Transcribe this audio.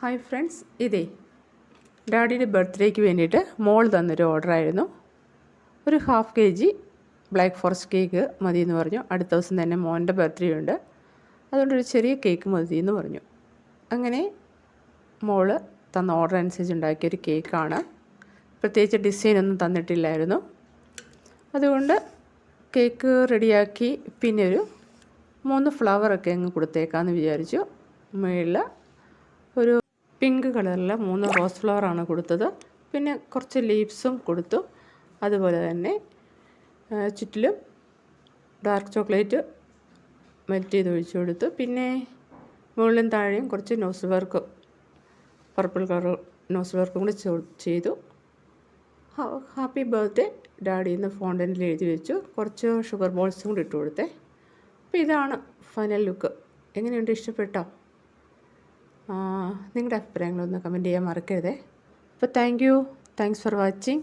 Hi friends, ഇതേ ഡാഡിയുടെ ബർത്ത്ഡേക്ക് വേണ്ടിയിട്ട് മോൾ തന്നൊരു ഓർഡറായിരുന്നു. ഒരു 1/2 kg ബ്ലാക്ക് ഫോറസ്റ്റ് കേക്ക് മതി എന്ന് പറഞ്ഞു. അടുത്ത ദിവസം തന്നെ മോൻ്റെ ബർത്ത്ഡേ ഉണ്ട്, അതുകൊണ്ടൊരു ചെറിയ കേക്ക് മതി എന്ന് പറഞ്ഞു. അങ്ങനെ മോള് തന്ന ഓർഡർ അനുസരിച്ച് ഉണ്ടാക്കിയൊരു കേക്കാണ്. പ്രത്യേകിച്ച് ഡിസൈനൊന്നും തന്നിട്ടില്ലായിരുന്നു. അതുകൊണ്ട് കേക്ക് റെഡിയാക്കി പിന്നെ ഒരു 3 ഫ്ലവറൊക്കെ അങ്ങ് കൊടുത്തേക്കാമെന്ന് വിചാരിച്ചു. മുകളിൽ ഒരു പിങ്ക് കളറിലെ 3 റോസ് ഫ്ലവറാണ് കൊടുത്തത്. പിന്നെ കുറച്ച് ലീവ്സും കൊടുത്തു. അതുപോലെ തന്നെ ചുറ്റിലും ഡാർക്ക് ചോക്ലേറ്റ് മെൽറ്റ് ചെയ്ത് ഒഴിച്ചു കൊടുത്തു. പിന്നെ മുകളിലും താഴെയും കുറച്ച് നോസ് വർക്കും, പർപ്പിൾ കളർ നോസ് വർക്കും കൂടി ചെയ്തു. ഹാപ്പി ബർത്ത്ഡേ ഡാഡി എന്ന് ഫോണ്ടൻറ്റിൽ എഴുതി വെച്ചു. കുറച്ച് ഷുഗർ ബോൾസും കൂടി ഇട്ട് കൊടുത്തേ. അപ്പോൾ ഇതാണ് ഫൈനൽ ലുക്ക്. എങ്ങനെയുണ്ട്, ഇഷ്ടപ്പെട്ടോ? നിങ്ങളുടെ അഭിപ്രായങ്ങളൊന്ന് കമൻറ്റ് ചെയ്യാൻ മറക്കരുതേ. അപ്പോൾ താങ്ക്സ് ഫോർ വാച്ചിങ്.